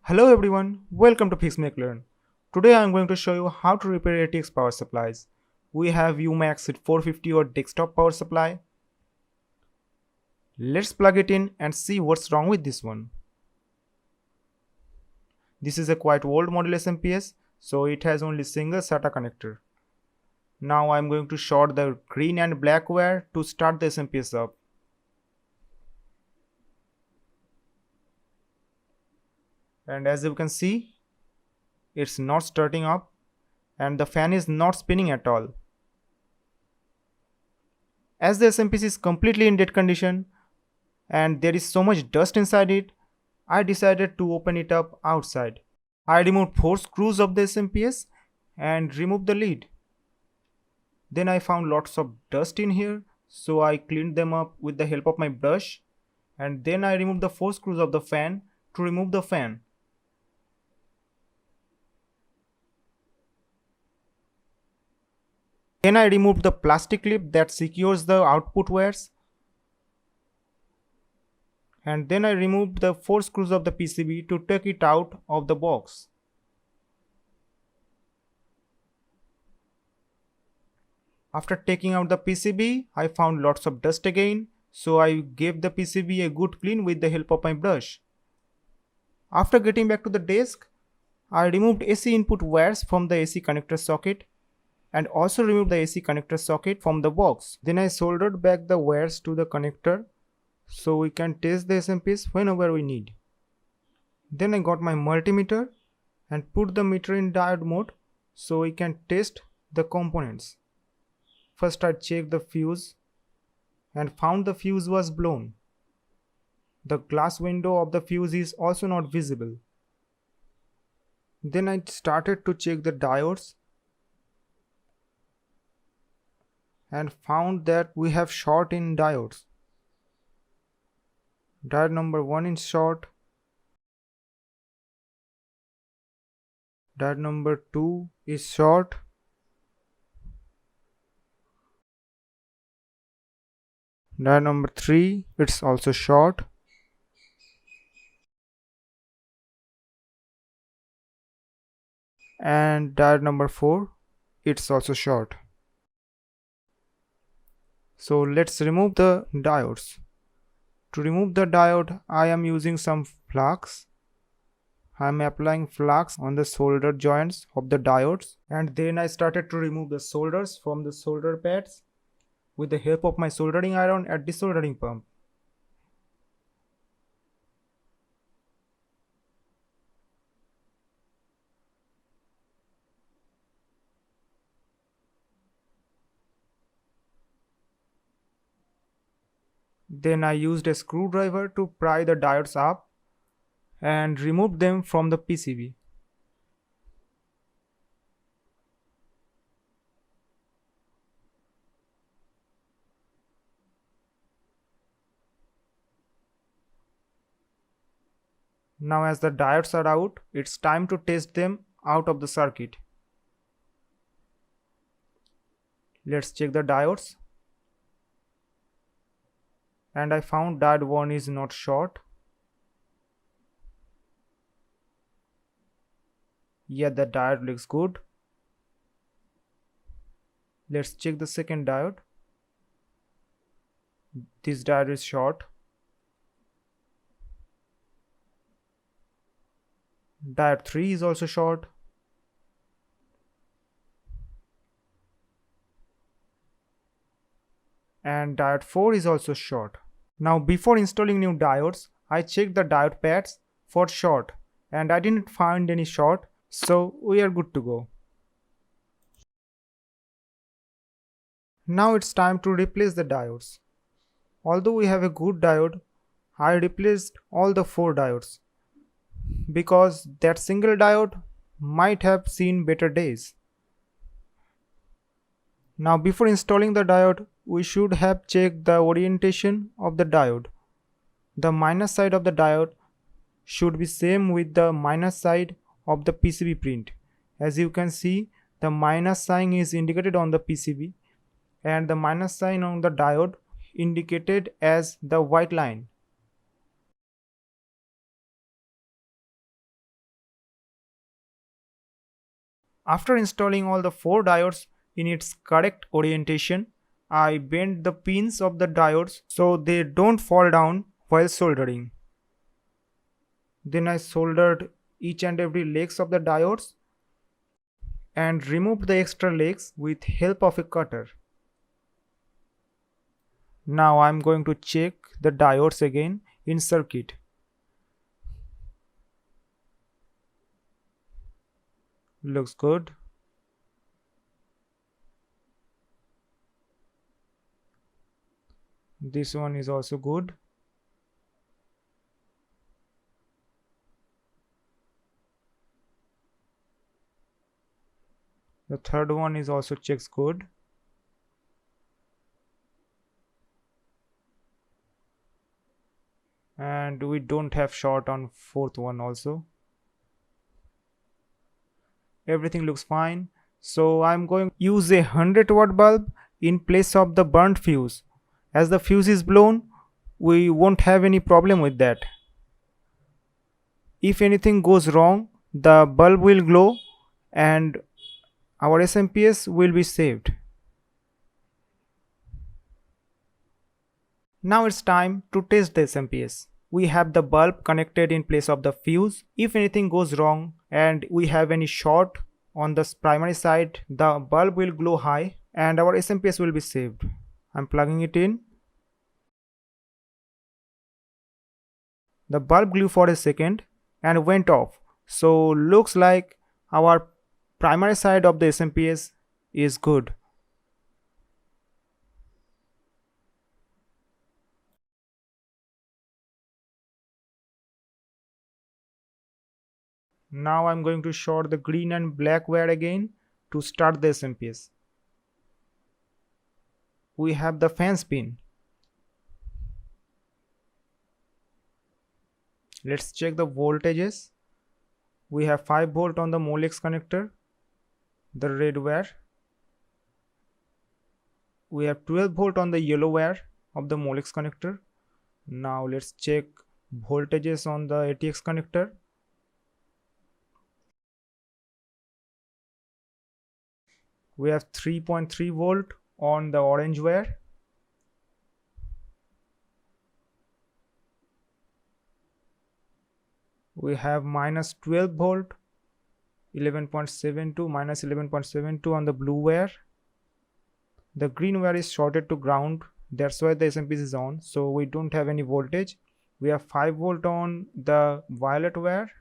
Hello everyone, welcome to Fix Make Learn. Today I am going to show you how to repair ATX power supplies. We have UMax with 450-watt desktop power supply. Let's plug it in and see what's wrong with this one. This is a quite old model SMPS, so it has only single SATA connector. Now I am going to short the green and black wire to start the SMPS up. And as you can see, it's not starting up and the fan is not spinning at all. As the SMPS is completely in dead condition and there is so much dust inside it, I decided to open it up outside. I removed 4 screws of the SMPS and removed the lid. Then I found lots of dust in here, so I cleaned them up with the help of my brush, and then I removed the 4 screws of the fan to remove the fan. Then I removed the plastic clip that secures the output wires, and then I removed the 4 screws of the PCB to take it out of the box. After taking out the PCB, I found lots of dust again, so I gave the PCB a good clean with the help of my brush. After getting back to the desk, I removed AC input wires from the AC connector socket and also removed the AC connector socket from the box. Then I soldered back the wires to the connector so we can test the SMPS whenever we need. Then I got my multimeter and put the meter in diode mode so we can test the components. First I checked the fuse and found the fuse was blown. The glass window of the fuse is also not visible. Then I started to check the diodes and found that we have short in diodes. Diode number 1 is short, diode number 2 is short, diode number 3 it's also short, and diode number 4 it's also short. So let's remove the diodes. To remove the diode, I am using some flux. I am applying flux on the solder joints of the diodes, and then I started to remove the solders from the solder pads with the help of my soldering iron at the soldering pump. Then I used a screwdriver to pry the diodes up and remove them from the PCB. Now as the diodes are out, it's time to test them out of the circuit. Let's check the diodes. And I found diode 1 is not short. Yet the diode looks good. Let's check the second diode. This diode is short. Diode 3 is also short. And diode 4 is also short. Now before installing new diodes, I checked the diode pads for short and I didn't find any short, so we are good to go. Now it's time to replace the diodes. Although we have a good diode, I replaced all the 4 diodes because that single diode might have seen better days. Now before installing the diode, we should have checked the orientation of the diode. The minus side of the diode should be same with the minus side of the PCB print. As you can see, the minus sign is indicated on the PCB and the minus sign on the diode indicated as the white line. After installing all the 4 diodes in its correct orientation, I bent the pins of the diodes so they don't fall down while soldering. Then I soldered each and every legs of the diodes and removed the extra legs with help of a cutter. Now I am going to check the diodes again in circuit. Looks good. This one is also good. The third one is also checks good. And we don't have short on fourth one also. Everything looks fine. So I'm going to use a 100-watt bulb in place of the burnt fuse. As the fuse is blown, we won't have any problem with that. If anything goes wrong, the bulb will glow and our SMPS will be saved. Now it's time to test the SMPS. We have the bulb connected in place of the fuse. If anything goes wrong and we have any short on the primary side, the bulb will glow high and our SMPS will be saved. I'm plugging it in. The bulb grew for a second and went off. So looks like our primary side of the SMPS is good. Now I'm going to short the green and black wire again to start the SMPS. We have the fans pin. Let's check the voltages. We have 5 volt on the Molex connector, the red wire. We have 12 volt on the yellow wire of the Molex connector. Now let's check voltages on the ATX connector. We have 3.3 volt on the orange wire. We have minus 12 volt, 11.72 minus 11.72 on the blue wire. The green wire is shorted to ground, that's why the SMPS is on, so we don't have any voltage. We have 5 volt on the violet wire.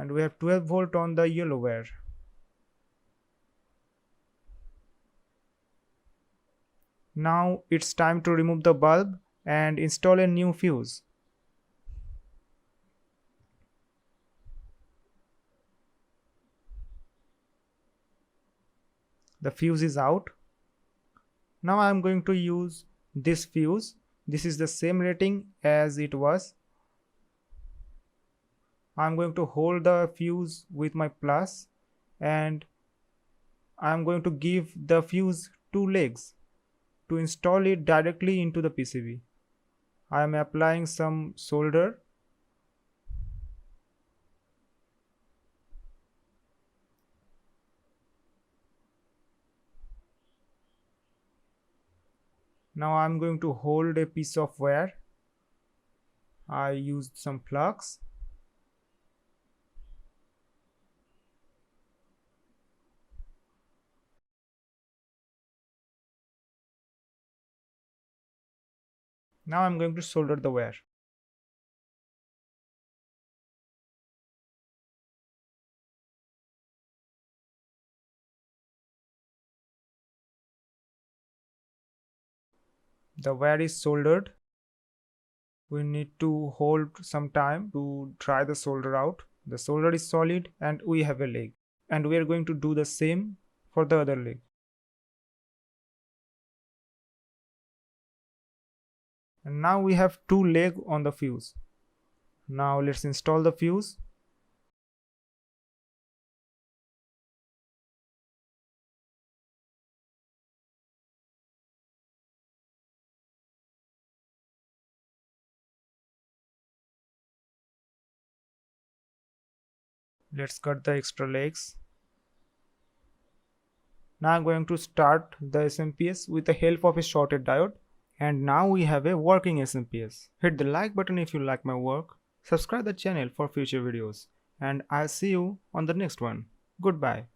And we have 12 volt on the yellow wire. Now it's time to remove the bulb and install a new fuse. The fuse is out. Now I am going to use this fuse. This is the same rating as it was. I am going to hold the fuse with my plus and I am going to give the fuse 2 legs to install it directly into the PCB. I am applying some solder. Now I am going to hold a piece of wire. I used some plugs. Now I am going to solder the wire. The wire is soldered. We need to hold some time to try the solder out. The solder is solid and we have a leg. And we are going to do the same for the other leg. And now we have 2 legs on the fuse. Now let's install the fuse. Let's cut the extra legs. Now I'm going to start the SMPS with the help of a shorted diode. And now we have a working SMPS. Hit the like button if you like my work. Subscribe the channel for future videos. And I'll see you on the next one. Goodbye.